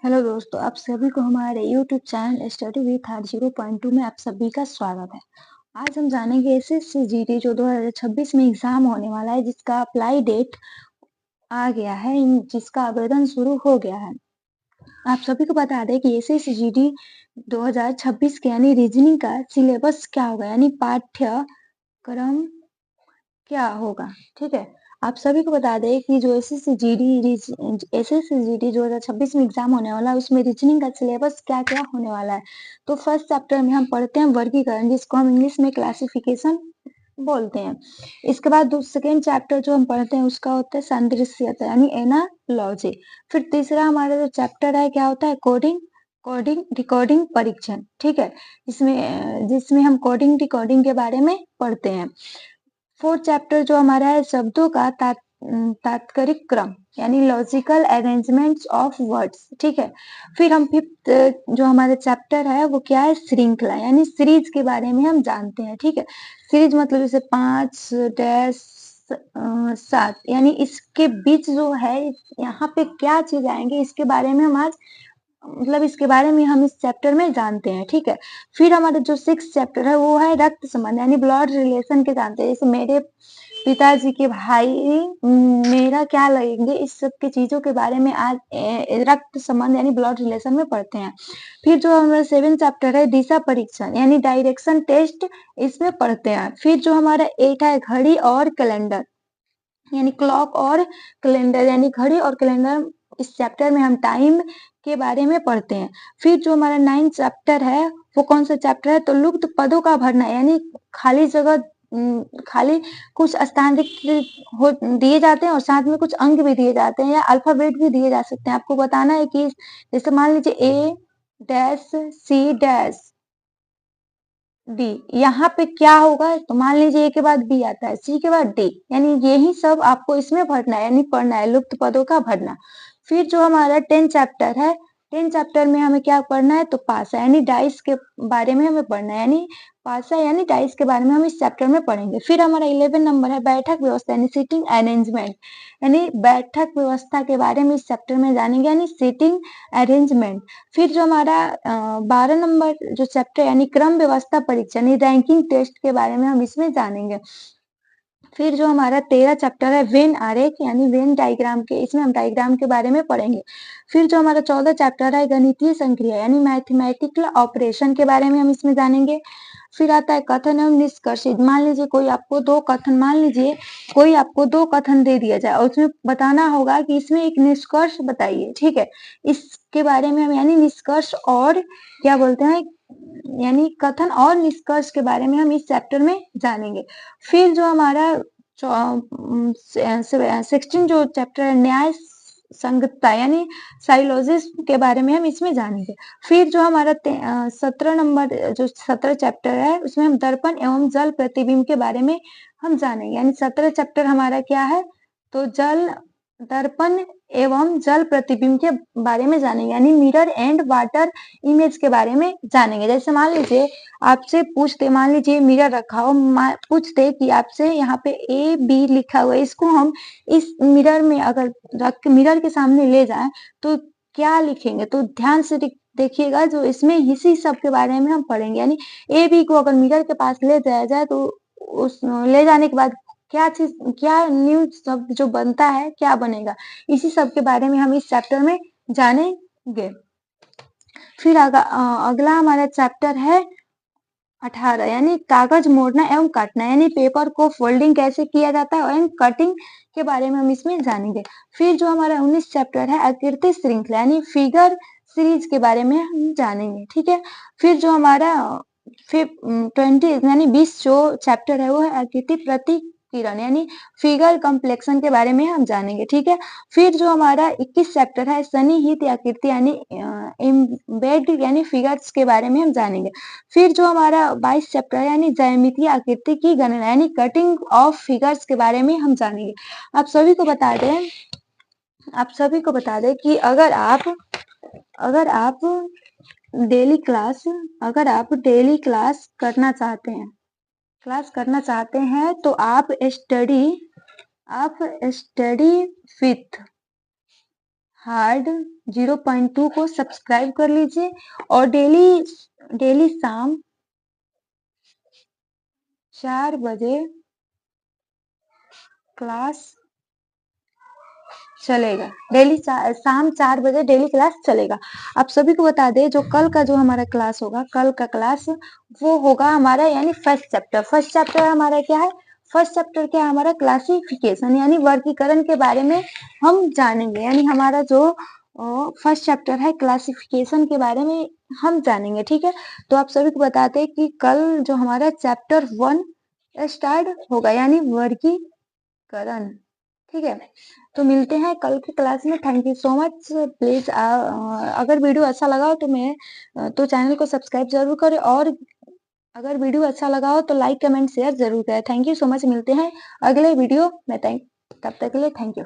Hello दोस्तों, आप सभी को हमारे YouTube channel study with R 0.2 में आप सभी का स्वागत है। आज हम जानेंगे एसएससी जीडी जो 2026 में एग्जाम होने वाला है, जिसका अप्लाई डेट आ गया है, जिसका आवेदन शुरू हो गया है। आप सभी को बता दें कि एसएससी जीडी 2026 के यानी रीजनिंग का सिलेबस क्या होगा, यानी पाठ्यक्रम क्या होगा। ठीक है, आप सभी को बता दें कि जो एसएससी जीडी 2026 में एग्जाम होने वाला है, उसमें रीजनिंग का सिलेबस क्या क्या होने वाला है। तो फर्स्ट चैप्टर में हम पढ़ते हैं वर्गीकरण, जिसको हम इंग्लिश में क्लासिफिकेशन बोलते हैं। इसके बाद सेकेंड चैप्टर जो हम पढ़ते हैं उसका होता है सादृश्यता यानी एनालॉजी। फिर तीसरा हमारा जो चैप्टर है क्या होता है कोडिंग कोडिंग रिकॉर्डिंग परीक्षण। ठीक है, जिसमें हम कोडिंग रिकॉर्डिंग के बारे में पढ़ते हैं। फोर्थ चैप्टर जो हमारा है शब्दों का तात्कालिक क्रम यानी लॉजिकल अरेंजमेंट्स ऑफ वर्ड्स। ठीक है, फिर हम फिफ्थ जो हमारा चैप्टर है वो क्या है श्रृंखला यानी सीरीज के बारे में हम जानते हैं। ठीक है, सीरीज मतलब जैसे 5-7 यानी इसके बीच जो है यहाँ पे क्या चीज आएंगे इसके बारे में हम आज इसके बारे में हम इस चैप्टर में जानते हैं। ठीक है, फिर हमारा जो सिक्स चैप्टर है वो है रक्त संबंध यानी ब्लड रिलेशन के जानते हैं, जैसे मेरे पिताजी के भाई मेरा क्या लगेंगे, इस सब की चीजों के बारे में आज रक्त संबंध यानी ब्लड रिलेशन में पढ़ते हैं। फिर जो हमारा सेवन चैप्टर है दिशा परीक्षण यानी डायरेक्शन टेस्ट, इसमें पढ़ते हैं। फिर जो हमारा एट है घड़ी और कैलेंडर यानी क्लॉक और कैलेंडर यानी घड़ी और कैलेंडर, इस चैप्टर में हम टाइम के बारे में पढ़ते हैं। फिर जो हमारा 9 चैप्टर है वो कौन सा चैप्टर है, तो लुप्त पदों का भरना यानी खाली जगह खाली कुछ स्थान रिक्त दिए जाते हैं और साथ में कुछ अंक भी दिए जाते हैं या अल्फाबेट भी दिए जा सकते हैं। आपको बताना है कि जैसे मान लीजिए ए डैश सी डैश डी, यहाँ पे क्या होगा, तो मान लीजिए ए के बाद बी आता है, सी के बाद डी, यानी यही सब आपको इसमें भरना है यानी पढ़ना है लुप्त पदों का भरना। फिर जो हमारा 10 चैप्टर है, 10 चैप्टर में हमें क्या पढ़ना है, तो पासा यानी डाइस के बारे में हमें पढ़ना है, यानी पासा यानी डाइस के बारे में हम इस चैप्टर में पढ़ेंगे। फिर हमारा 11 नंबर है बैठक व्यवस्था यानी सीटिंग अरेंजमेंट, यानी बैठक व्यवस्था के बारे में इस चैप्टर में जानेंगे यानी सीटिंग अरेंजमेंट। फिर जो हमारा 12 नंबर जो चैप्टर यानी क्रम व्यवस्था परीक्षा यानी रैंकिंग टेस्ट के बारे में हम इसमें जानेंगे। फिर जो हमारा 13 चैप्टर है वेन आरेख यानी वेन डायग्राम के, इसमें हम डायग्राम के बारे में पढ़ेंगे। फिर जो हमारा 14 चैप्टर है गणितीय संक्रिया यानी मैथमेटिकल ऑपरेशन के बारे में हम इसमें जानेंगे। फिर आता है कथन एवं निष्कर्ष, मान लीजिए कोई आपको दो कथन दे दिया जाए और उसमें बताना होगा कि इसमें एक निष्कर्ष बताइए। ठीक है, इसके बारे में हम यानी निष्कर्ष और क्या बोलते हैं यानी कथन और निष्कर्ष के बारे में हम इस चैप्टर में जानेंगे। फिर जो हमारा 16 जो चैप्टर है न्याय संगतता यानी साइलोजिज्म के बारे में हम इसमें जानेंगे। फिर जो हमारा 17 नंबर जो 17 चैप्टर है उसमें हम दर्पण एवं जल प्रतिबिंब के बारे में हम जानेंगे, यानी 17 चैप्टर हमारा क्या है, तो दर्पण एवं जल प्रतिबिंब के बारे में जानेंगे यानी मिरर एंड वाटर इमेज के बारे में जानेंगे। जैसे मान लीजिए आपसे पूछते, मान लीजिए मिरर रखा हो, पूछते कि आपसे यहाँ पे ए बी लिखा हुआ है, इसको हम इस मिरर में अगर रख मिरर के सामने ले जाएं तो क्या लिखेंगे, तो ध्यान से देखिएगा, जो इसमें इसी सब के बारे में हम पढ़ेंगे। यानी ए बी को अगर मिरर के पास ले जाया जाए तो उस ले जाने के बाद क्या न्यू शब्द जो बनता है क्या बनेगा, इसी सब के बारे में हम इस चैप्टर में जानेंगे। फिर अगला हमारा चैप्टर है 18 यानी कागज मोड़ना एवं काटना यानी पेपर को फोल्डिंग कैसे किया जाता है एवं कटिंग के बारे में हम इसमें जानेंगे। फिर जो हमारा 19 चैप्टर है आकृति श्रृंखला यानी फिगर सीरीज के बारे में हम जानेंगे। ठीक है, फिर जो हमारा फिर 20 यानी 20 जो चैप्टर है वो है आकृति प्रतिकिरण यानी फिगर कम्प्लेक्शन के बारे में हम जानेंगे। ठीक है, फिर जो हमारा 21 चैप्टर है सन्निहित आकृति यानी एम्बेड यानी फिगर्स के बारे में हम जानेंगे। फिर जो हमारा 22 चैप्टर है यानी ज्यामितीय आकृति की गणना यानी कटिंग ऑफ फिगर्स के बारे में हम जानेंगे। आप सभी को बता दें कि अगर आप डेली क्लास करना चाहते हैं तो आप स्टडी विथ हार्ड 0.2 को सब्सक्राइब कर लीजिए और डेली शाम 4 बजे क्लास चलेगा। डेली शाम 4 बजे डेली क्लास चलेगा। आप सभी को बता दें जो कल का जो हमारा क्लास होगा, कल का क्लास वो होगा हमारा यानी फर्स्ट चैप्टर। फर्स्ट चैप्टर हमारा क्या है? फर्स्ट चैप्टर क्या है हमारा? क्लासिफिकेशन यानी वर्गीकरण के बारे में हम जानेंगे। यानी हमारा जो फर्स्ट चैप्टर है क्लासिफिकेशन के बारे में हम जानेंगे। ठीक है, तो आप सभी को बताते हैं कि कल जो हमारा चैप्टर 1 स्टार्ट होगा यानी वर्गीकरण। ठीक है, तो मिलते हैं कल की क्लास में। Thank you so much. Please अगर वीडियो अच्छा लगा हो तो चैनल को सब्सक्राइब जरूर करें और अगर वीडियो अच्छा लगा हो तो लाइक कमेंट शेयर जरूर करें। Thank you so much. मिलते हैं अगले वीडियो में। तब तक के लिए थैंक यू।